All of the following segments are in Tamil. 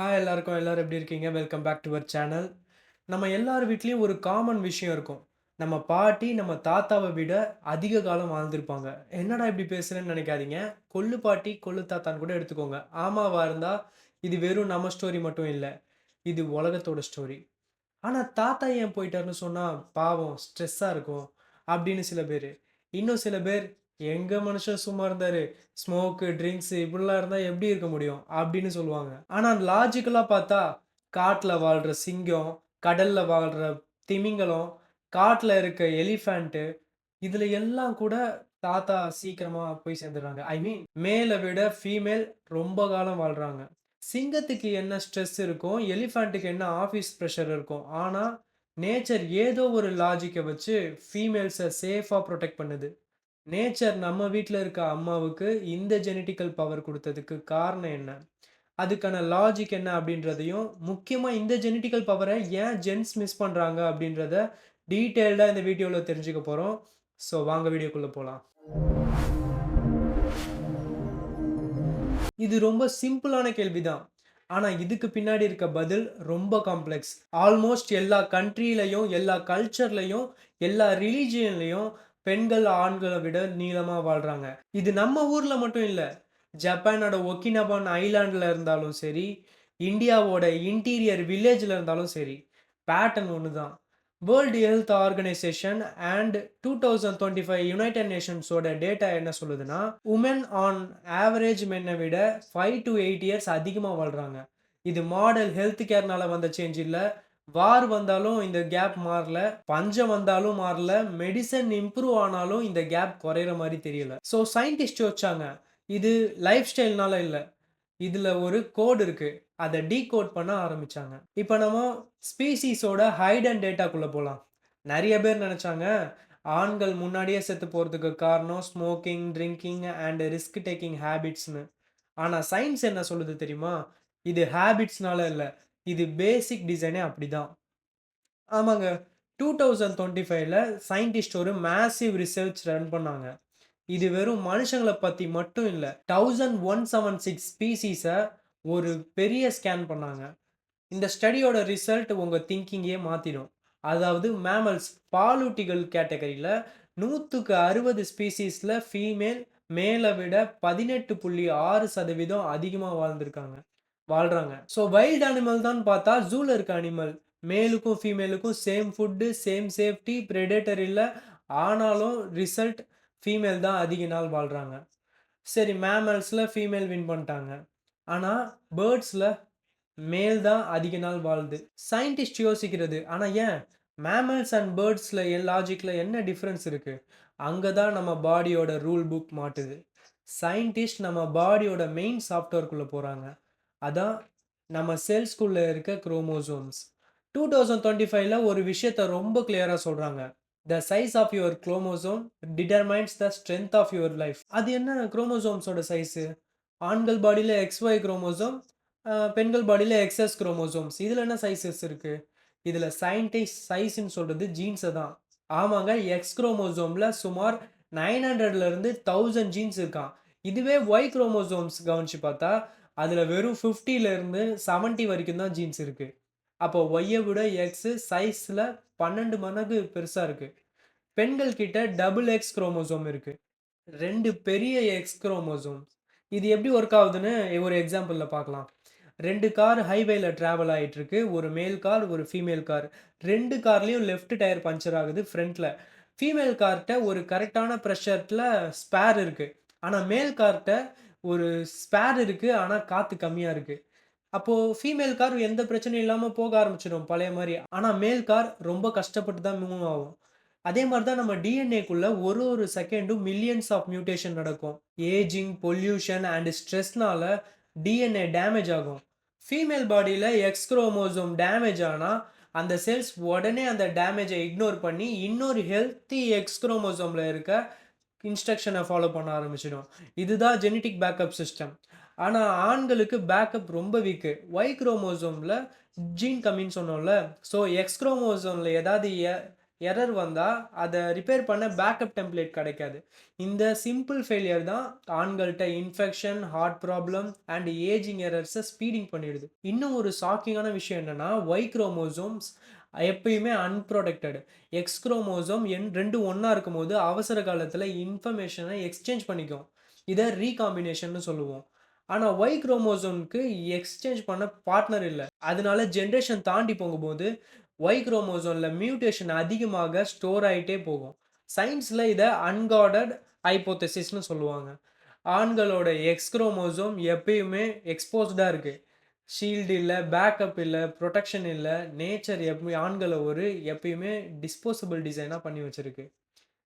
எல்லாருக்கும் எல்லாரும் எப்படி இருக்கீங்க? Welcome back to our channel. நம்ம எல்லார் வீட்லயும் ஒரு காமன் விஷயம் இருக்கும். நம்ம பாட்டி, நம்ம தாத்தாவ விட அதிக காலம் வாழ்ந்திருப்பாங்க. என்னடா இப்படி பேசுறேன்னு நெனைக்காதீங்க. கொள்ளு பாட்டி, கொள்ளு தாத்தான்னு கூட எடுத்துக்கோங்க. ஆமாவா இருந்தா, இது வெறும் நம்ம ஸ்டோரி மட்டும் இல்ல. இது உலகத்தோட ஸ்டோரி. ஆனா, தாத்தா ஏன் போயிட்டாருன்னு சொன்னா, பாவம் ஸ்ட்ரெஸ்ஸா இருக்கும். அப்படின்னு சில பேரு. இன்னும் சில பேர், எங்க மனுஷன் சும்மா இருந்தாரு. ஸ்மோக்கு, ட்ரிங்க்ஸ் இப்படிலாம் இருந்தா எப்படி இருக்க முடியும்? அப்படின்னு சொல்லுவாங்க. ஆனா லாஜிக்கலா பார்த்தா, காட்டுல வாழ்ற சிங்கம், கடல்ல வாழ்ற திமிங்கலம், காட்டுல இருக்க எலிஃபேண்ட் இதுல எல்லாம் கூட தாத்தா சீக்கிரமா போய் சேர்ந்துடுறாங்க. ஐ மீன் மேல விட ஃபீமேல் ரொம்ப காலம் வாழ்றாங்க. சிங்கத்துக்கு என்ன ஸ்ட்ரெஸ் இருக்கும், எலிஃபேன்ட்க்கு என்ன ஆஃபீஸ் பிரஷர் இருக்கும். ஆனா, நேச்சர் ஏதோ ஒரு லாஜிக்க வச்சு ஃபீமேல்ஸ சேஃபா புரொடெக்ட் பண்ணுது. நேச்சர் நம்ம வீட்ல இருக்க அம்மாவுக்கு இந்த ஜெனடிக்கல் பவர் குடுத்ததுக்கு காரணம் என்ன? அதுக்கான லாஜிக் என்ன அப்படின்றதையும், முக்கியமா இந்த ஜெனடிக்கல் பவர ஏன் ஜென்ஸ் மிஸ் பண்றாங்க அப்படின்றத டீட்டெயில்டா இந்த வீடியோல தெரிஞ்சுக்க போறோம். ஸோ வாங்க வீடியோக்குள்ள போலாம். இது ரொம்ப சிம்பிளான கேள்விதான். ஆனா இதுக்கு பின்னாடி இருக்க பதில் ரொம்ப காம்ப்ளெக்ஸ். ஆல்மோஸ்ட் எல்லா கண்ட்ரிலயும், எல்லா கல்ச்சர்லயும், எல்லா ரிலிஜியன்லயும் பெண்கள் ஆண்கள விட நீளமா வாழ்றாங்க. இது நம்ம ஊர்ல மட்டும் இல்ல. ஜப்பானோட ஒகினவான் ஐலாண்ட்ல இருந்தாலும் சரி, இந்தியாவோட இன்டீரியர் வில்லேஜ்ல இருந்தாலும் சரி, பேட்டர்ன் ஒண்ணுதான். World Health Organization and 2025 United நேஷன்ஸோட டேட்டா என்ன சொல்லுதுன்னா, உமன் ஆன் ஆவரேஜ் மென்ன விட 5 to 8 இயர்ஸ் அதிகமா வாழ்றாங்க. இது மாடல் ஹெல்த் கேர்னால வந்த சேஞ்ச் இல்ல. வார் வந்தாலும் இந்த கேப் மாறல. பஞ்சம் வந்தாலும் மாறல. மெடிசின் இம்ப்ரூவ் ஆனாலும் இந்த கேப் குறையிற மாரி தெரியல. ஸோ சயின்டிஸ்ட் யோசிச்சாங்க. இது லைஃப் ஸ்டைல்னால இல்ல. இதுல ஒரு கோட் இருக்கு. அத டீகோட் பண்ண ஆரம்பிச்சாங்க. இப்ப நம்ம ஸ்பீசிஸோட ஹைட் அண்ட் டேட்டாக்குள்ள போலாம். நெறைய பேர் நெனச்சாங்க, ஆண்கள் முன்னாடியே செத்து போறதுக்கு காரணம் smoking, drinking and risk taking ஹேபிட்ஸ்ன்னு. ஆனா சயின்ஸ் என்ன சொல்லுது தெரியுமா? இது ஹேபிட்ஸ்னால இல்ல. இது பேசிக் டிசைனே அப்படிதான். ஆமாங்க. 2025ல சயின்டிஸ்ட் ஒரு மேசிவ் ரிசர்ச் ரன் பண்ணாங்க. இது வெறும் மனுஷங்கள பத்தி மட்டும் இல்ல. 1176 ஸ்பீசிஸ ஒரு பெரிய ஸ்கேன் பண்ணாங்க. இந்த ஸ்டடியோட ரிசல்ட் உங்க திங்கிங்கே மாத்திடும். அதாவது மேமல்ஸ் பாலூட்டிகள் கேட்டகரியில 100க்கு 60 ஸ்பீசிஸ்ல ஃபீமேல் மேல விட 18.6% அதிகமா வாழ்றாங்க. ஸோ வைல்ட் அனிமல் தான் பார்த்தா ஜூல இருக்க அனிமல். மேலுக்கும் ஃபீமேலுக்கும் same food, same safety, predator இல்ல. ஆனாலும் ரிசல்ட் ஃபீமேல் தான் அதிக நாள் வாழ்றாங்க. சரி மேமல்ஸ்ல ஃபீமேல் வின் பண்ணிட்டாங்க. ஆனா பேர்ட்ஸ்ல மேல் தான் அதிக நாள் வாழுது. சயின்டிஸ்ட் யோசிக்கிறது. ஆனா ஏன்? மேமல்ஸ் அண்ட் பேர்ட்ஸ்ல லாஜிக்ல என்ன டிஃபரன்ஸ் இருக்கு? அங்க தான் நம்ம பாடியோட ரூல் புக் மாட்டுது. சயின்டிஸ்ட் நம்ம பாடியோட மெயின் சாஃப்ட்வேர்க்குள்ள போறாங்க. அதான் நம்ம செல்ஸ்குள்ள இருக்க குரோமோசோம்ஸ். 2025ல ஒரு விஷயத்த ரொம்ப கிளியரா சொல்றாங்க. "The size of your chromosome determines the strength of your life." அது என்ன குரோமோசோம்ஸோட சைஸு? ஆண்கள் பாடியில XY குரோமோசோம், பெண்கள் பாடியில XS குரோமோசோம்ஸ். இதுல என்ன சைஸஸ் இருக்கு? இதுல சயின்டிஸ்ட் சைஸ்ன்னு சொல்றது ஜீன்ஸ தான். ஆமாங்க, X குரோமோசோம்ல சுமார் 900ல இருந்து 1000 ஜீன்ஸ் இருக்காம். இதுவே Y குரோமோசோம்ஸ் கவனிச்சு பார்த்தா, அதுல வெறும் 50ல இருந்து 70 வரைக்கும் தான் ஜீன்ஸ் இருக்கு. அப்போ Yய விட X சைஸ்ல 12 மடங்கு பெருசா இருக்கு. பெண்கள் கிட்ட டபுள் எக்ஸ் குரோமோசோம் இருக்கு. 2 பெரிய எக்ஸ் குரோமோசோம். இது எப்படி ஒர்க் ஆகுதுன்னு ஒரு எக்ஸாம்பிள்ல பார்க்கலாம். 2 கார் ஹைவேல டிராவல் ஆயிட்டு இருக்கு. ஒரு மேல் கார், ஒரு ஃபீமேல் கார். 2 கார்லயும் லெஃப்ட் டயர் பஞ்சர் ஆகுது ஃப்ரண்ட்ல. ஃபீமேல் கார்ட்ட ஒரு கரெக்ட்டான பிரஷர்ல ஸ்பேர் இருக்கு. ஆனா மேல் கார்ட்ட ஒரு ஸ்பேர் இருக்கு. ஆனா காத்து கம்மியா இருக்கு. அப்போ ஃபீமேல் கார் எந்த பிரச்சனையும் இல்லாம போக ஆரம்பிச்சிடும் பழைய மாரி. ஆனா மேல் கார் ரொம்ப கஷ்டப்பட்டு தான் மூவ் ஆகும். அதே மாரி தான் நம்ம டிஎன்ஏக்குள்ள ஒரு ஒரு செகண்டும் மில்லியன்ஸ் ஆஃப் மியூட்டேஷன் நடக்கும். ஏஜிங், பொல்யூஷன் அண்ட் ஸ்ட்ரெஸ்னால டிஎன்ஏ டேமேஜ் ஆகும். ஃபீமேல் பாடியில எக்ஸ் குரோமோசோம் டேமேஜ் ஆனா, அந்த செல்ஸ் உடனே அந்த டேமேஜ இக்னோர் பண்ணி, இன்னொரு ஹெல்த்தி எக்ஸ் குரோமோசோம்ல இருக்க இன்ஸ்ட்ரக்ஷன ஃபாலோ பண்ண ஆரம்பிச்சிடும். இதுதான் ஜெனடிக் பேக்கப் சிஸ்டம். ஆனா ஆண்களுக்கு பேக்கப் ரொம்ப வீக்கு. ஒய் குரோமோசோம்ல ஜீன் கம்மின்னு சொன்னோம்ல. ஸோ எக்ஸ் குரோமோசோம்ல ஏதாவது எரர் வந்தா அத ரிப்பேர் பண்ண பேக்கப் டெம்ப்ளேட் கிடைக்காது. இந்த சிம்பிள் ஃபெயிலியர் தான் ஆண்கள்ட்ட infection, heart problem and ageing எரர்ஸ ஸ்பீடிங் பண்ணிடுது. இன்னும் ஒரு ஷாக்கிங்கான விஷயம் என்னன்னா, Y குரோமோசோம்ஸ் எப்பயுமே அன்ப்ரொடெக்டட். X குரோமோசோம் 2 ஒண்ணா இருக்கும்போது அவசர காலத்துல இன்ஃபர்மேஷன எக்ஸ்சேஞ்ச் பண்ணிக்கும். இத ரீகாம்பினேஷன்னு சொல்லுவோம். ஆனா Y குரோமோசோம்க்கு எக்ஸ்சேஞ்ச் பண்ண பார்ட்னர் இல்ல. அதனால ஜெனரேஷன் தாண்டி போகும்போது Y குரோமோசோம்ல மியூட்டேஷன் அதிகமாக ஸ்டோர் ஆயிட்டே போகும். சயின்ஸ்ல இத அன்கார்டட் ஹைப்போதீசிஸ்ன்னு சொல்லுவாங்க. ஆண்களோட எக்ஸ் குரோமோசோம் எப்பயுமே எக்ஸ்போஸ்டா இருக்கு. ஷீல்டு இல்ல, பேக்கப் இல்ல, புரொடெக்ஷன் இல்ல. நேச்சர் ஆண்கள எப்பயுமே டிஸ்போசபிள் டிசைனா பண்ணி வச்சிருக்கு.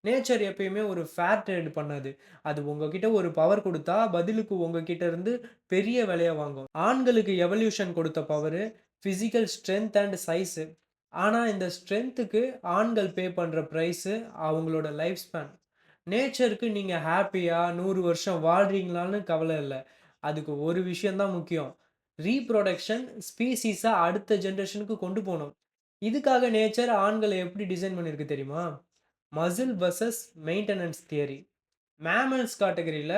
நேச்சர் எப்பயுமே ஒரு ஃபேர் ட்ரேட் பண்ணாது. அது உங்ககிட்ட ஒரு பவர் குடுத்தா, பதிலுக்கு உங்ககிட்ட இருந்து பெரிய விலைய வாங்கும். ஆண்களுக்கு எவல்யூஷன் கொடுத்த power, physical strength and size. ஆனா, இந்த ஸ்ட்ரெங்த்துக்கு ஆண்கள் பே பண்ற பிரைஸு அவங்களோட லைஃப் ஸ்பேன். நேச்சருக்கு நீங்க ஹேப்பியா 100 வருஷம் வாழ்றீங்களான்னு கவல இல்ல. அதுக்கு ஒரு விஷயம் தான் முக்கியம். ரீப்ரொடக்ஷன் ஸ்பீசிஸ அடுத்த ஜெனரேஷனுக்கு கொண்டு போணும். இதுக்காக நேச்சர் ஆண்கள எப்படி டிசைன் பண்ணியிருக்கு தெரியுமா? Muscle versus maintenance theory. Mammals கேட்டகரியில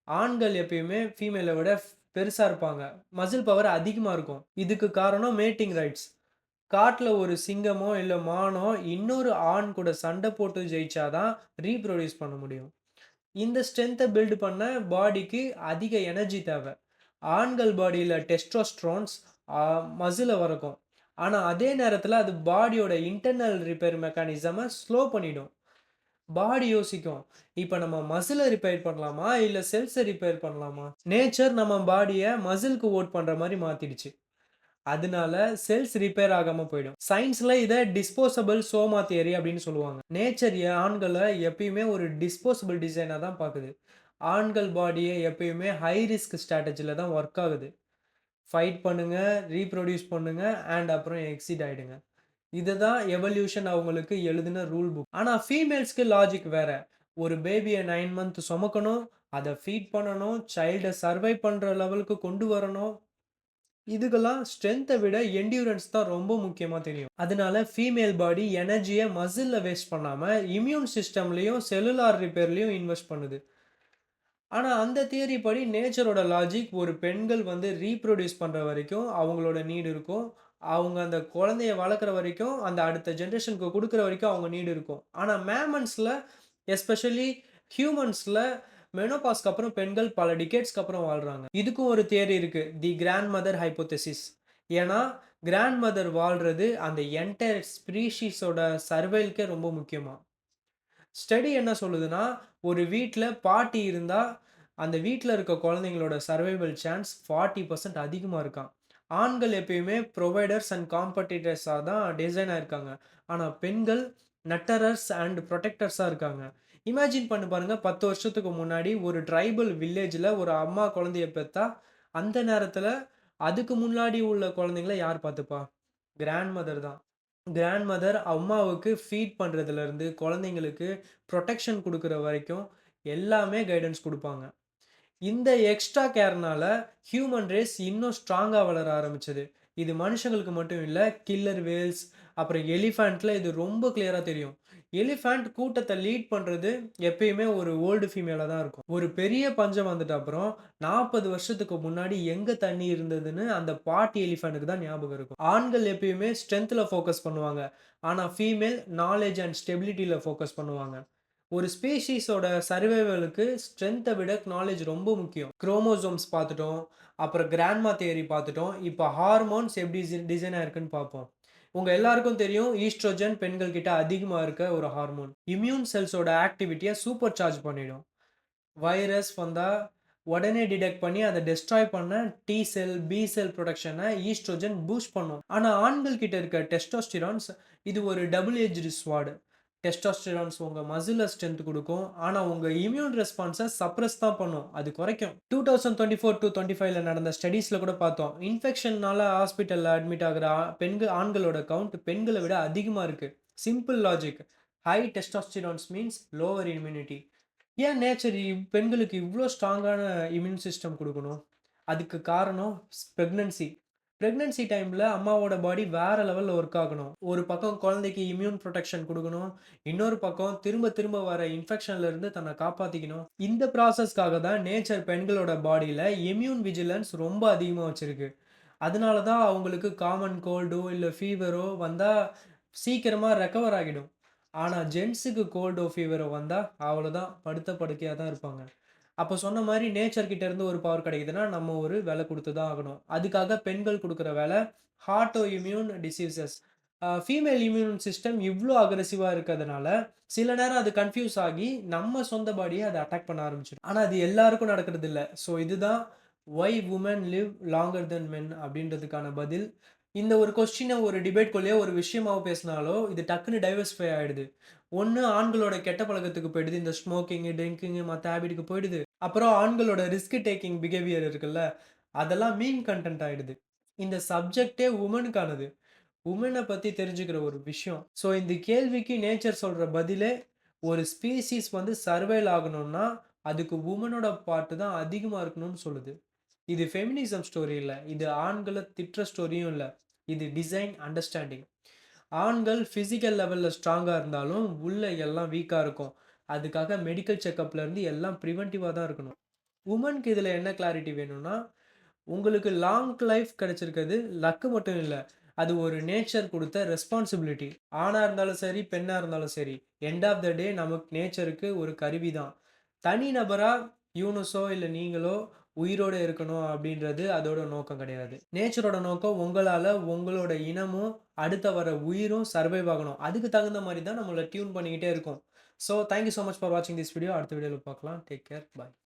ஆண்கள் எப்பயுமே ஃபீமேல விட பெருசா இருப்பாங்க. மசில் பவர் அதிகமா இருக்கும். இதுக்கு காரணம் மேட்டிங் ரைட்ஸ். காட்டுல ஒரு சிங்கமோ, இல்ல மானோ இன்னொரு ஆண் கூட சண்டை போட்டு ஜெயிச்சா தான் ரீப்ரொடியூஸ் பண்ண முடியும். இந்த ஸ்ட்ரென்த்த பில்ட் பண்ண பாடிக்கு அதிக எனர்ஜி தேவ. ஆண்கள் பாடியில டெஸ்டோஸ்டெரோன்ஸ் அ மசில வளர்க்கும். ஆனா, அதே நேரத்தில அது பாடியோட இன்டர்னல் ரிப்பேர் மெக்கானிசம ஸ்லோ பண்ணிடும். பாடி யோசிக்கும். இப்ப நம்ம மசில ரிப்பேர் பண்ணலாமா? இல்ல செல்ஸ ரிப்பேர் பண்ணலாமா? நேச்சர் நம்ம பாடிய மசில்க்கு வோட் பண்ற மாரி மாத்திடுச்சு. அதனால செல்ஸ் ரிப்பேர் ஆகாம போயிடும். சயன்ஸ்ல இத டிஸ்போசபிள் சோமா தியரி அப்படின்னு சொல்லுவாங்க. நேச்சர் ஆண்கள எப்பயுமே ஒரு டிஸ்போசபிள் டிசைனா தான் பாக்குது. ஆண்கள் பாடிய எப்பயுமே ஹை ரிஸ்க் ஸ்ட்ராட்டஜில தான் வொர்க் ஆகுது. ஃபைட் பண்ணுங்க, ரீப்ரொடியூஸ் பண்ணுங்க அண்ட் அப்புறம் எக்ஸிட் ஆயிடுங்க. இதுதான் எவல்யூஷன் அவங்களுக்கு எழுதின ரூல் புக். ஆனா ஃபீமேல்ஸ்க்கு லாஜிக் வேற. ஒரு பேபிய 9 மந்த் சுமக்கணும், அத ஃபீட் பண்ணணும், சைல்ட சர்வைவ் பண்ற லெவலுக்கு கொண்டு வரணும். இதுக்கெல்லாம் ஸ்ட்ரென்த்த விட என்ட்யூரன்ஸ் தான் ரொம்ப முக்கியமா தெரியும். அதனால ஃபீமேல் பாடி எனர்ஜிய மசில்ல வேஸ்ட் பண்ணாம இம்யூன் சிஸ்டம்லயும், செல்லுலார் ரிப்பேர்லயும் இன்வெஸ்ட் பண்ணுது. ஆனா, அந்த தியரி படி நேச்சரோட லாஜிக் ஒரு பெண்கள் ரீப்ரொடியூஸ் பண்ற வரைக்கும் அவங்களோட நீட் இருக்கும். அவங்க அந்த குழந்தைய வளர்க்குற வரைக்கும், அந்த அடுத்த ஜெனரேஷனுக்கு குடுக்குற வரைக்கும் அவங்க நீட் இருக்கும். ஆனா மேமன்ஸ்ல எஸ்பெஷலி ஹியூமன்ஸ்ல மெனோபாஸ்க்கு அப்புறம் பெண்கள் பல டிகேட்ஸ்க்கு அப்புறம் வாழ்றாங்க. இதுக்கும் ஒரு தியரி இருக்கு. தி கிராண்ட் மதர் ஹைப்போதீசிஸ். ஏன்னா, கிராண்ட் மதர் வாழ்றது அந்த என்டையர் ஸ்பீஷீஸோட சர்வைவல்க்கே ரொம்ப முக்கியமாம். ஸ்டடி என்ன சொல்லுதுன்னா, ஒரு வீட்ல பாட்டி இருந்தா, அந்த வீட்ல இருக்க குழந்தைங்களோட சர்வைவல் சான்ஸ் 40% அதிகமா இருக்காம். ஆண்கள் எப்பயுமே புரொவைடர்ஸ் அண்ட் காம்படிட்டர்ஸா தான் டிசைன் ஆயிருக்காங்க. ஆனா பெண்கள் நட்டரர்ஸ் அண்ட் புரொடெக்டர்ஸா இருக்காங்க. இமேஜின் பண்ணி பாருங்க 10 வருஷத்துக்கு முன்னாடி ஒரு ட்ரைபல் வில்லேஜ்ல ஒரு அம்மா குழந்தைய பெத்தா, அந்த நேரத்துல அதுக்கு முன்னாடி உள்ள குழந்தைங்கள யார் பார்த்துப்பா? கிராண்ட் மதர் தான். கிராண்ட் மதர் அம்மாவுக்கு ஃபீட் பண்றதுலருந்து, குழந்தைங்களுக்கு புரொடெக்ஷன் குடுக்குற வரைக்கும் எல்லாமே கைடன்ஸ் குடுப்பாங்க. இந்த எக்ஸ்ட்ரா கேர்னால ஹியூமன் ரேஸ் இன்னும் ஸ்ட்ராங்கா வளர ஆரம்பிச்சது. இது மனுஷங்களுக்கு மட்டும் இல்ல, கில்லர் வேல்ஸ், அப்புறம் எலிஃபேண்ட்ல இது ரொம்ப கிளியரா தெரியும். எலிஃபேண்ட் கூட்டத்த லீட் பண்றது எப்பயுமே ஒரு ஓல்டு ஃபீமேலா தான் இருக்கும். ஒரு பெரிய பஞ்சம் வந்துட்ட அப்புறம் 40 வருஷத்துக்கு முன்னாடி எங்க தண்ணி இருந்ததுன்னு அந்த பாட்டி எலிஃபேண்ட்க்கு தான் ஞாபகம் இருக்கும். ஆண்கள் எப்பயுமே ஸ்ட்ரெங்த்ல ஃபோக்கஸ் பண்ணுவாங்க. ஆனா ஃபீமேல் நாலேட்ஜ் அண்ட் ஸ்டெபிலிட்டில ஃபோக்கஸ் பண்ணுவாங்க. ஒரு ஸ்பீஷீஸோட சர்வைவலுக்கு ஸ்ட்ரென்த்த விட நாலேட்ஜ் ரொம்ப முக்கியம். குரோமோசோம்ஸ் பார்த்துட்டோம். அப்புறம் கிராண்ட்மா தியரி பார்த்துட்டோம். இப்ப ஹார்மோன்ஸ் எப்படி டிசைன் ஆயிருக்குன்னு பார்ப்போம். உங்க எல்லாருக்கும் தெரியும் ஈஸ்ட்ரோஜன் பெண்கள் கிட்ட அதிகமா இருக்க ஒரு ஹார்மோன். இம்யூன் செல்ஸோட ஆக்டிவிட்டிய சூப்பர் சார்ஜ் பண்ணிடும். வைரஸ் வந்தா உடனே டிடெக்ட் பண்ணி அத டெஸ்ட்ராய் பண்ண டி செல், பி செல் புரொடக்ஷன ஈஸ்ட்ரோஜன் பூஸ்ட் பண்ணும். ஆனா ஆண்கள் கிட்ட இருக்க டெஸ்டோஸ்டிரான்ஸ் இது ஒரு டபுள் எட்ஜ்டு ஸ்வார்ட். டெஸ்டோஸ்டிரான்ஸ் உங்க மசில்ல ஸ்ட்ரென்த் குடுக்கும். ஆனா உங்க இம்யூன் ரெஸ்பான்ஸ சப்ரஸ் தான் பண்ணும். அது குறைக்கும். 2024-25ல நடந்த ஸ்டடீஸ்ல கூட பார்த்தோம். இன்ஃபெக்ஷன்னால ஹாஸ்பிட்டல்ல அட்மிட் ஆகுற ஆண்களோட கவுண்ட் பெண்கள விட அதிகமா இருக்கு. Simple logic. High testosterones means lower immunity. ஏன் நேச்சர் பெண்களுக்கு இவ்ளோ ஸ்ட்ராங்கான இம்யூன் சிஸ்டம் குடுக்கணும்? அதுக்கு காரணம் பிரெக்னன்சி. பிரெக்னன்சி டைம்ல அம்மாவோட பாடி வேற லெவல்ல ஒர்க் ஆகணும். ஒரு பக்கம் குழந்தைக்கு இம்யூன் புரொடெக்ஷன் குடுக்கணும். இன்னொரு பக்கம் திரும்ப திரும்ப வர இன்ஃபெக்ஷன்ல இருந்து தன்ன காப்பாத்திக்கணும். இந்த ப்ராசஸ்க்காக தான் நேச்சர் பெண்களோட பாடியில இம்யூன் விஜிலன்ஸ் ரொம்ப அதிகமா வச்சிருக்கு. அதனால தான் அவங்களுக்கு காமன் கோல்டோ, இல்ல ஃபீவரோ வந்தா சீக்கிரமா ரெக்கவர் ஆகிடும். ஆனா ஜென்ட்ஸுக்கு கோல்டோ, ஃபீவரோ வந்தா அவ்வளோதான் படுத்த படுக்கையா தான் இருப்பாங்க. அப்ப சொன்ன மாரி நேச்சர் கிட்ட இருந்து ஒரு பவர் கிடைக்குதுன்னா, நம்ம ஒரு விலை குடுத்து தான் ஆகணும். அதுக்காக பெண்கள் குடுக்குற வேலை, auto immune diseases. Female immune system இவ்ளோ அக்ரெசிவா இருக்கதுனால, சில நேரம் அது கன்ஃப்யூஸ் ஆகி, நம்ம சொந்த பாடிய அத அட்டாக் பண்ண ஆரம்பிச்சுரும். ஆனா அது எல்லாருக்கும் நடக்கிறதில்ல. ஸோ இதுதான் "ஒய் வுமன் லிவ் லாங்கர் தென் மென்" அப்படின்றதுக்கான பதில். இந்த ஒரு கொஸ்டின ஒரு டிபேட்குள்ளேயோ, ஒரு விஷயமாவோ பேசினாலோ, இது டக்குனு டைவர்சிஃபை ஆயிடுது. ஒண்ணு ஆண்களோட கெட்ட பழக்கத்துக்கு போயிடுது. இந்த ஸ்மோக்கிங், ட்ரிங்கிங் மத்த ஹேபிட்க்கு போயிடுது. அப்புறம் ஆண்களோட ரிஸ்க் டேக்கிங் பிஹேவியர் இருக்குல்ல, அதெல்லாம் மீம் கன்டென்ட் ஆயிடுது. இந்த சப்ஜெக்ட்டே வுமனுக்கானது. வுமன பத்தி தெரிஞ்சுக்கிற ஒரு விஷயம். ஸோ இந்த கேள்விக்கு நேச்சர் சொல்ற பதிலே, ஒரு ஸ்பீசிஸ் வந்து சர்வைவல் ஆகணும்னா, அதுக்கு வுமனோட பார்ட் தான் அதிகமா இருக்கணும்னு சொல்லுது. இது ஃபெமினிசம் ஸ்டோரி இல்ல. இது ஆண்கள திட்டுற ஸ்டோரியும் இல்ல. இது டிசைன் அண்டர்ஸ்டாண்டிங். ஆண்கள் பிசிக்கல் லெவல்ல ஸ்ட்ராங்கா இருந்தாலும், உள்ள எல்லாம் வீக்கா இருக்கும். அதுக்காக மெடிக்கல் செக்கப்ல இருந்து எல்லாம் பிரிவென்டிவா தான் இருக்கணும். வுமன்க்கு இதுல என்ன கிளாரிட்டி வேணும்னா, உங்களுக்கு லாங் லைஃப் கிடைச்சிருக்கிறது லக் மட்டும் இல்ல. அது ஒரு நேச்சர் குடுத்த ரெஸ்பான்சிபிலிட்டி. ஆணா இருந்தாலும் சரி, பெண்ணா இருந்தாலும் சரி, எண்ட் ஆஃப் த டே நமக்கு நேச்சருக்கு ஒரு கருவி தான். தனி நபரா யூனுஸோ இல்ல நீங்களோ உயிரோட இருக்கணும் அப்படின்றது அதோட நோக்கம் கிடையாது. நேச்சரோட நோக்கம் உங்களால உங்களோட இனமும், அடுத்த வர உயிரும் சர்வைவ் ஆகணும். அதுக்கு தகுந்த மாரி தான் நம்மள டியூன் பண்ணிக்கிட்டே இருக்கோம். So thank you so much for வாட்சிங் திஸ் வீடியோ. அடுத்த வீடியோல பார்க்கலாம். Take care. பாய்.